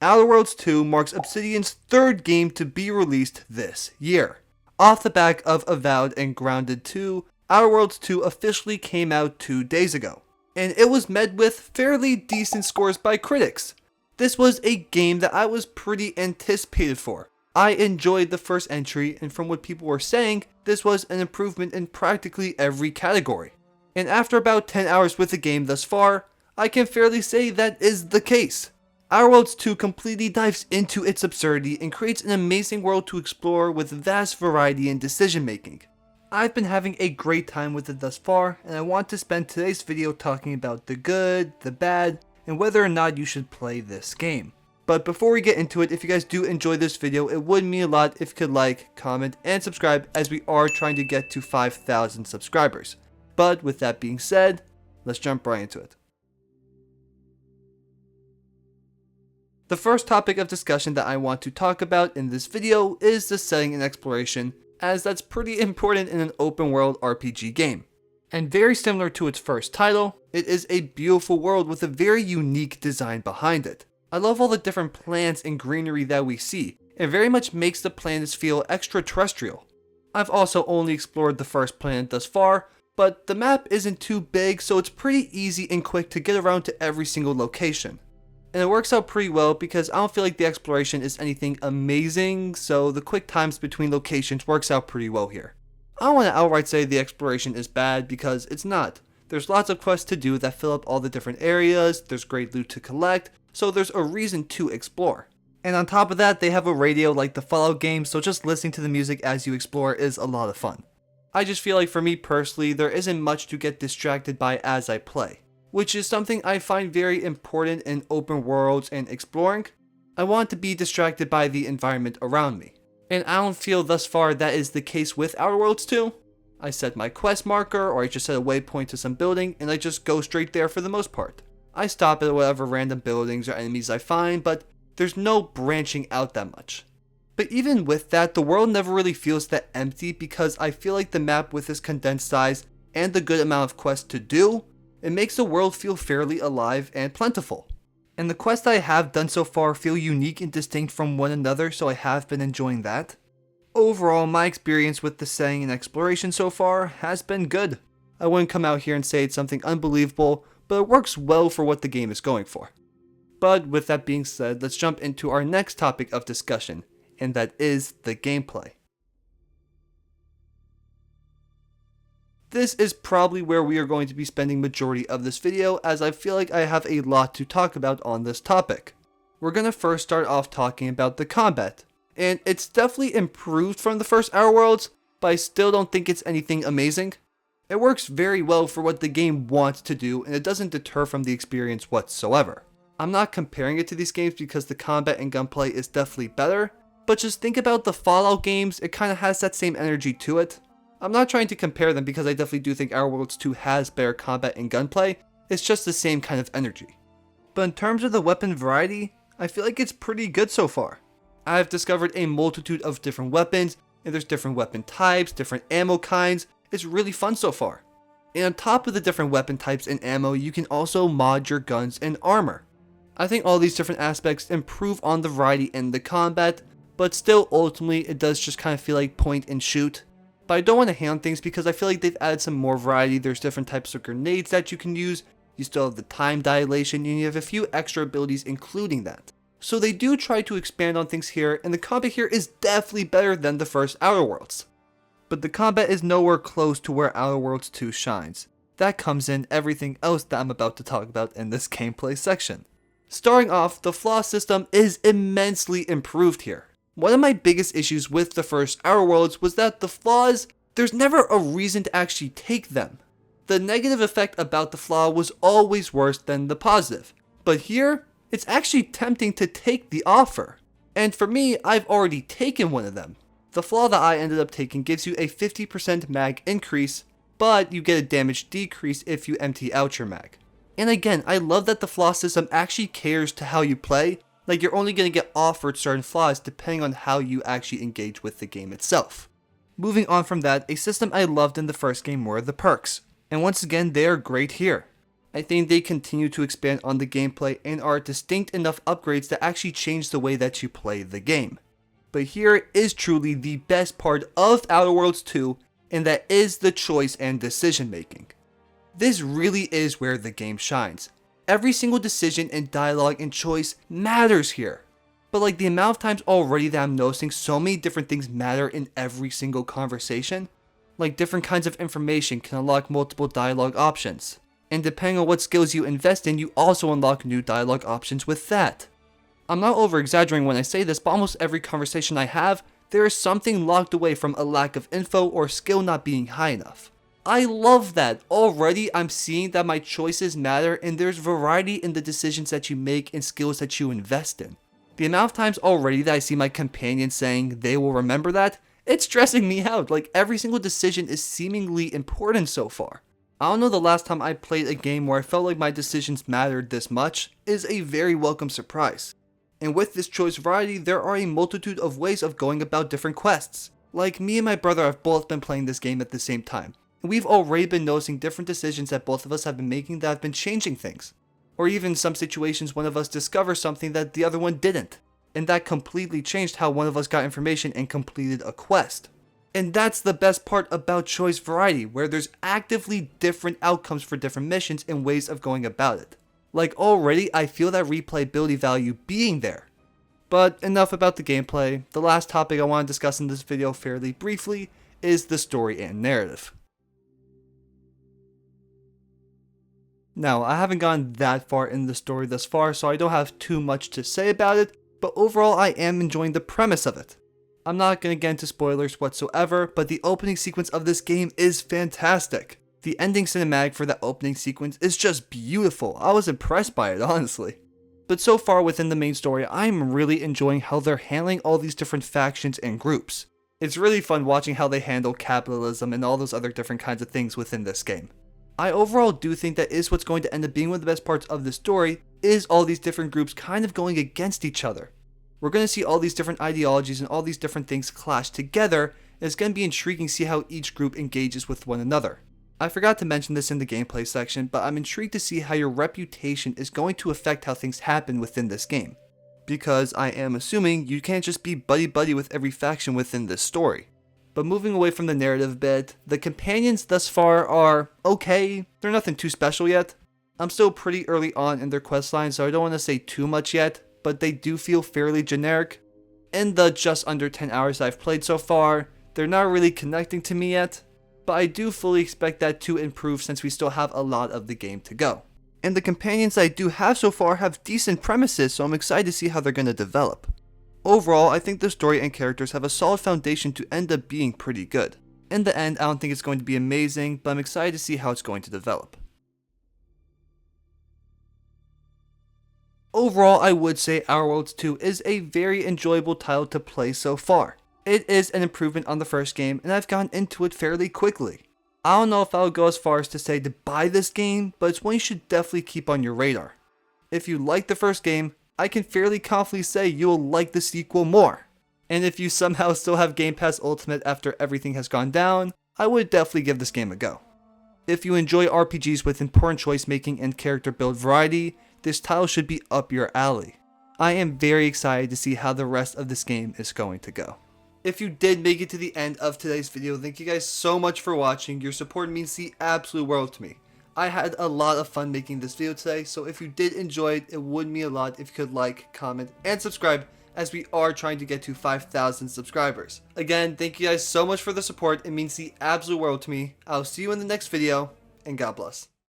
Outer Worlds 2 marks Obsidian's third game to be released this year. Off the back of Avowed and Grounded 2, Outer Worlds 2 officially came out 2 days ago, and it was met with fairly decent scores by critics. This was a game that I was pretty anticipated for. I enjoyed the first entry, and from what people were saying, this was an improvement in practically every category. And after about 10 hours with the game thus far, I can fairly say that is the case. Outer Worlds 2 completely dives into its absurdity and creates an amazing world to explore with vast variety in decision making. I've been having a great time with it thus far, and I want to spend today's video talking about the good, the bad, and whether or not you should play this game. But before we get into it, if you guys do enjoy this video, it would mean a lot if you could like, comment, and subscribe, as we are trying to get to 5,000 subscribers. But with that being said, let's jump right into it. The first topic of discussion that I want to talk about in this video is the setting and exploration, as that's pretty important in an open world RPG game. And very similar to its first title, it is a beautiful world with a very unique design behind it. I love all the different plants and greenery that we see. It very much makes the planets feel extraterrestrial. I've also only explored the first planet thus far, but the map isn't too big, so it's pretty easy and quick to get around to every single location. And it works out pretty well because I don't feel like the exploration is anything amazing, so the quick times between locations works out pretty well here. I don't want to outright say the exploration is bad because it's not. There's lots of quests to do that fill up all the different areas, there's great loot to collect, so there's a reason to explore. And on top of that, they have a radio like the Fallout game, so just listening to the music as you explore is a lot of fun. I just feel like for me personally, there isn't much to get distracted by as I play, which is something I find very important in open worlds and exploring. I want to be distracted by the environment around me, and I don't feel thus far that is the case with Outer Worlds 2. I set my quest marker, or I just set a waypoint to some building, and I just go straight there for the most part. I stop at whatever random buildings or enemies I find, but there's no branching out that much. But even with that, the world never really feels that empty because I feel like the map with its condensed size and the good amount of quests to do, it makes the world feel fairly alive and plentiful. And the quests I have done so far feel unique and distinct from one another, so I have been enjoying that. Overall, my experience with the setting and exploration so far has been good. I wouldn't come out here and say it's something unbelievable, but it works well for what the game is going for. But with that being said, let's jump into our next topic of discussion, and that is the gameplay. This is probably where we are going to be spending majority of this video, as I feel like I have a lot to talk about on this topic. We're going to first start off talking about the combat, and it's definitely improved from the first Outer Worlds, but I still don't think it's anything amazing. It works very well for what the game wants to do, and it doesn't deter from the experience whatsoever. I'm not comparing it to these games because the combat and gunplay is definitely better, but just think about the Fallout games, it kind of has that same energy to it. I'm not trying to compare them because I definitely do think Outer Worlds 2 has better combat and gunplay, it's just the same kind of energy. But in terms of the weapon variety, I feel like it's pretty good so far. I've discovered a multitude of different weapons, and there's different weapon types, different ammo kinds. It's really fun so far. And on top of the different weapon types and ammo, you can also mod your guns and armor. I think all these different aspects improve on the variety in the combat, but still ultimately it does just kind of feel like point and shoot. But I don't want to hate on things because I feel like they've added some more variety. There's different types of grenades that you can use, you still have the time dilation, and you have a few extra abilities including that. So they do try to expand on things here, and the combat here is definitely better than the first Outer Worlds. But the combat is nowhere close to where Outer Worlds 2 shines. That comes in everything else that I'm about to talk about in this gameplay section. Starting off, the flaw system is immensely improved here. One of my biggest issues with the first Outer Worlds was that the flaws, there's never a reason to actually take them. The negative effect about the flaw was always worse than the positive. But here, it's actually tempting to take the offer. And for me, I've already taken one of them. The flaw that I ended up taking gives you a 50% mag increase, but you get a damage decrease if you empty out your mag. And again, I love that the flaw system actually caters to how you play, like you're only going to get offered certain flaws depending on how you actually engage with the game itself. Moving on from that, a system I loved in the first game were the perks, and once again they are great here. I think they continue to expand on the gameplay and are distinct enough upgrades to actually change the way that you play the game. But here is truly the best part of Outer Worlds 2, and that is the choice and decision making. This really is where the game shines. Every single decision and dialogue and choice matters here. But like the amount of times already that I'm noticing so many different things matter in every single conversation, like different kinds of information can unlock multiple dialogue options. And depending on what skills you invest in, you also unlock new dialogue options with that. I'm not over exaggerating when I say this, but almost every conversation I have, there is something locked away from a lack of info or skill not being high enough. I love that. Already I'm seeing that my choices matter and there's variety in the decisions that you make and skills that you invest in. The amount of times already that I see my companions saying they will remember that, it's stressing me out. Like every single decision is seemingly important so far. I don't know the last time I played a game where I felt like my decisions mattered this much. It is a very welcome surprise. And with this choice variety, there are a multitude of ways of going about different quests. Like me and my brother have both been playing this game at the same time. And we've already been noticing different decisions that both of us have been making that have been changing things. Or even in some situations one of us discovers something that the other one didn't. And that completely changed how one of us got information and completed a quest. And that's the best part about choice variety, where there's actively different outcomes for different missions and ways of going about it. Like already, I feel that replayability value being there. But enough about the gameplay. The last topic I want to discuss in this video fairly briefly is the story and narrative. Now, I haven't gone that far in the story thus far, so I don't have too much to say about it, but overall I am enjoying the premise of it. I'm not going to get into spoilers whatsoever, but the opening sequence of this game is fantastic. The ending cinematic for that opening sequence is just beautiful. I was impressed by it, honestly. But so far within the main story, I'm really enjoying how they're handling all these different factions and groups. It's really fun watching how they handle capitalism and all those other different kinds of things within this game. I overall do think that is what's going to end up being one of the best parts of the story, is all these different groups kind of going against each other. We're going to see all these different ideologies and all these different things clash together, and it's going to be intriguing to see how each group engages with one another. I forgot to mention this in the gameplay section, but I'm intrigued to see how your reputation is going to affect how things happen within this game. Because I am assuming you can't just be buddy-buddy with every faction within this story. But moving away from the narrative a bit, the companions thus far are okay. They're nothing too special yet. I'm still pretty early on in their questline, so I don't want to say too much yet, but they do feel fairly generic. In the just under 10 hours I've played so far, they're not really connecting to me yet, but I do fully expect that to improve since we still have a lot of the game to go. And the companions I do have so far have decent premises, so I'm excited to see how they're going to develop. Overall, I think the story and characters have a solid foundation to end up being pretty good. In the end, I don't think it's going to be amazing, but I'm excited to see how it's going to develop. Overall, I would say Outer Worlds 2 is a very enjoyable title to play so far. It is an improvement on the first game, and I've gotten into it fairly quickly. I don't know if I would go as far as to say to buy this game, but it's one you should definitely keep on your radar. If you like the first game, I can fairly confidently say you will like the sequel more. And if you somehow still have Game Pass Ultimate after everything has gone down, I would definitely give this game a go. If you enjoy RPGs with important choice making and character build variety, this title should be up your alley. I am very excited to see how the rest of this game is going to go. If you did make it to the end of today's video, thank you guys so much for watching. Your support means the absolute world to me. I had a lot of fun making this video today, so if you did enjoy it, it would mean a lot if you could like, comment, and subscribe, as we are trying to get to 5,000 subscribers. Again, thank you guys so much for the support. It means the absolute world to me. I'll see you in the next video, and God bless.